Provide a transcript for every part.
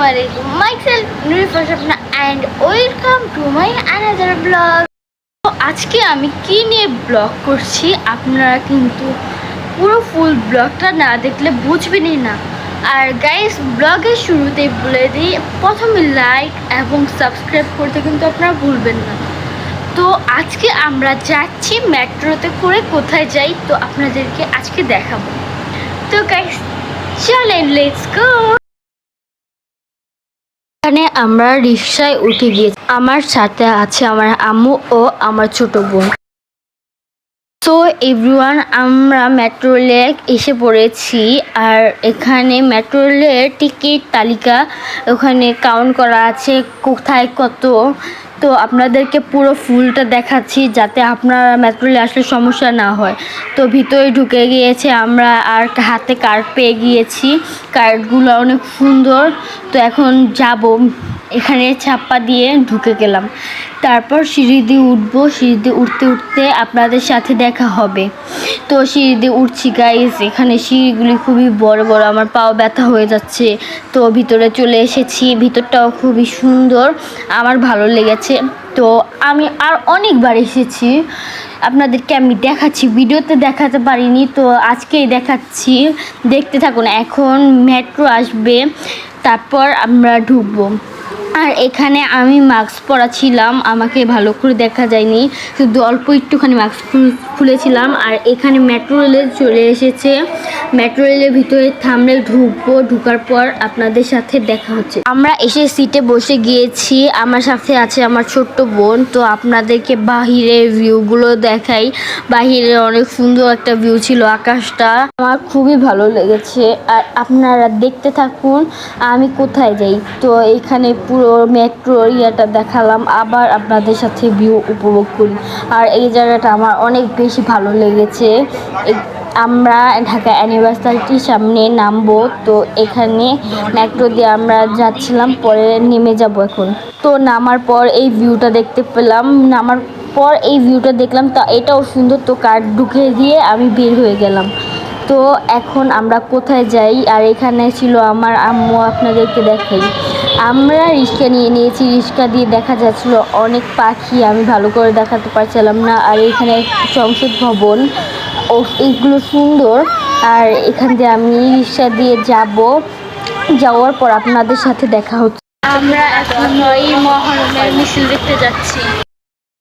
Assalamualaikum. Myself Nurifah Shapna and welcome to my another vlog. তো আজকে আমি কি নিয়ে ব্লগ করছি আপনারা কিন্তু পুরো ফুল ব্লগটা না দেখলে বুঝবেনই না। আর গাইস ব্লগের শুরুতেই বলে দিই প্রথমে লাইক এবং সাবস্ক্রাইব করতে কিন্তু আপনারা ভুলবেন না। তো আজকে আমরা যাচ্ছি মেট্রোতে করে কোথায় যাই তো আপনাদেরকে আজকে দেখাবো। তো গাইস চলেন লেটস গো। এখানে আমরা রিকশায় উঠে গিয়েছি, আমার সাথে আছে আমার আম্মু ও আমার ছোট বোন। তো এভরিওয়ান আমরা মেট্রো রেলে এসে পড়েছি। আর এখানে মেট্রো রেলের টিকিট তালিকা ওখানে কাউন্ট করা আছে কোথায় কত। তো আপনাদেরকে পুরো ফুলটা দেখাচ্ছি যাতে আপনারা মেট্রো রেলে আসলে সমস্যা না হয়। তো ভিতরে ঢুকে গিয়েছে আমরা, আর হাতে কার্ড পেয়ে গিয়েছি, কার্ডগুলো অনেক সুন্দর। তো এখন যাব, এখানে ছাপ্পা দিয়ে ঢুকে গেলাম। তারপর সিঁড়ি দিয়ে উঠবো, সিঁড়ি দিয়ে উঠতে উঠতে আপনাদের সাথে দেখা হবে। তো সিঁড়ি দিয়ে উঠছি গাইস, এখানে সিঁড়িগুলি খুবই বড় বড়, আমার পাও ব্যথা হয়ে যাচ্ছে। তো ভিতরে চলে এসেছি, ভিতরটাও খুবই সুন্দর, আমার ভালো লেগেছে। তো আমি আর অনেকবার এসেছি, আপনাদেরকে আমি দেখাচ্ছি, ভিডিওতে দেখাতে পারিনি তো আজকেই দেখাচ্ছি, দেখতে থাকুন। এখন মেট্রো আসবে, তারপর আমরা ঢুকবো। আর এখানে আমি মাস্ক পরা ছিলাম, আমাকে ভালো করে দেখা যায়নি, শুধু অল্প একটুখানি মাস্ক খুলেছিলাম। আর এখানে মেট্রো রেলে চলে এসেছে, মেট্রো রেলের ভিতরে থামলে ঢুকবো, ঢুকার পর আপনাদের সাথে দেখা হচ্ছে। আমরা এসে সিটে বসে গিয়েছি, আমার সাথে আছে আমার ছোট্ট বোন। তো আপনাদেরকে বাহিরের ভিউগুলো দেখাই, বাহিরে অনেক সুন্দর একটা ভিউ ছিল, আকাশটা আমার খুবই ভালো লেগেছে। আর আপনারা দেখতে থাকুন আমি কোথায় যাই। তো এখানে পুরো মেট্রো ইয়াটা দেখালাম, আবার আপনাদের সাথে ভিউ উপভোগ করি। আর এই জায়গাটা আমার অনেক বেশি ভালো লেগেছে। আমরা ঢাকা অ্যানিভার্সারিটির সামনে নামবো, তো এখানে মেট্রো দিয়ে আমরা যাচ্ছিলাম, পরে নেমে যাব এখন। তো নামার পর এই ভিউটা দেখতে পেলাম, নামার পর এই ভিউটা দেখলাম, তা এটাও সুন্দর। তো কার্ড ঢুকে দিয়ে আমি বের হয়ে গেলাম। তো এখন আমরা কোথায় যাই, আর এখানে ছিল আমার আম্মু, আপনাদেরকে দেখাই। আমরা রিক্সা নিয়ে নিয়েছি, রিক্সা দিয়ে দেখা যাচ্ছিল অনেক পাখি, আমি ভালো করে দেখাতে পারছিলাম না। আর এখানে সংসদ ভবন, ও এইগুলো সুন্দর। আর এখান দিয়ে আমি রিক্সা দিয়ে যাব, যাওয়ার পর আপনাদের সাথে দেখা হচ্ছে। আমরা এখন ৯ই মহরমের মিছিল দেখতে যাচ্ছি।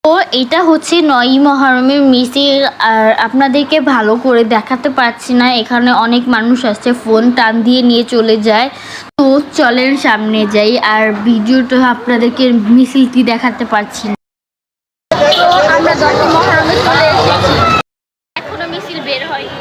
তো এটা হচ্ছে ৯ই মহরমের মিছিল, আর আপনাদেরকে ভালো করে দেখাতে পারছি না, এখানে অনেক মানুষ আসছে, ফোন টান দিয়ে নিয়ে চলে যায়। তো চলেন সামনে যাই, আর ভিডিওটা আপনাদেরকে মিছিলটি দেখাতে পারছি না। তো আমরা ১০ই মহরমে চলে এসেছি, এখনো মিছিল বের হয়নি।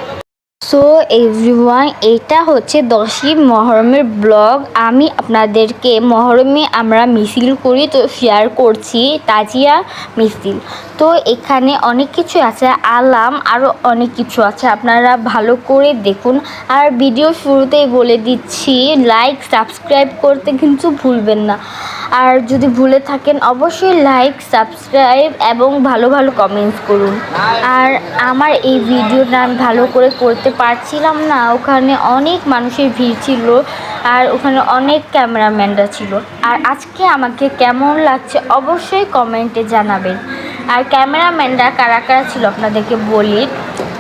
সো এভরিওয়ান, এটা হচ্ছে ১০ই মহরমের ব্লগ। আমি আপনাদেরকে মহরমে আমরা মিছিল করি তো শেয়ার করছি, তাজিয়া মিছিল। তো এখানে অনেক কিছু আছে, আলাম আরও অনেক কিছু আছে, আপনারা ভালো করে দেখুন। আর ভিডিও শুরুতেই বলে দিচ্ছি লাইক সাবস্ক্রাইব করতে কিন্তু ভুলবেন না। আর যদি ভুলে থাকেন অবশ্যই লাইক সাবস্ক্রাইব এবং ভালো ভালো কমেন্টস করুন। আর আমার এই ভিডিওটা আমি ভালো করে করতে পারছিলাম না, ওখানে অনেক মানুষের ভিড় ছিল, আর ওখানে অনেক ক্যামেরাম্যানরা ছিল। আর আজকে আমাকে কেমন লাগছে অবশ্যই কমেন্টে জানাবেন। আর ক্যামেরাম্যানরা কারা কারা ছিল আপনাদেরকে বলি,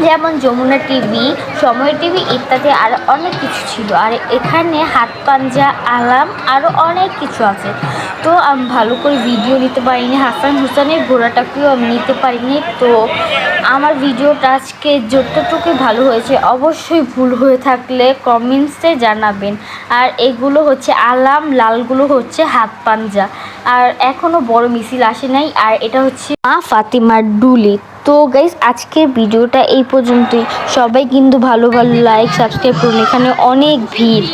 যেমন যমুনা টিভি, সময় টিভি ইত্যাদি আরও অনেক কিছু ছিল। আর এখানে হাত পাঞ্জা, আলাম আরও অনেক কিছু আছে। তো আমি ভালো করে ভিডিও নিতে পারিনি, হাসান হোসেনের ঘোড়াটাকেও আমি নিতে পারিনি। তো আমার ভিডিওটা আজকে যতটুকু ভালো হয়েছে, অবশ্যই ভুল হয়ে থাকলে কমেন্টসে জানাবেন। আর এগুলো হচ্ছে আলাম, লালগুলো হচ্ছে হাত পাঞ্জা। আর এখনও বড় মিছিল আসে নাই। আর এটা হচ্ছে মা ফাতিমার ডুলি। তো গাইস আজকের ভিডিওটা এই পর্যন্তই, সবাই কিন্তু ভালো ভালো লাইক সাবস্ক্রাইব করুন, এখানে অনেক ভিড়।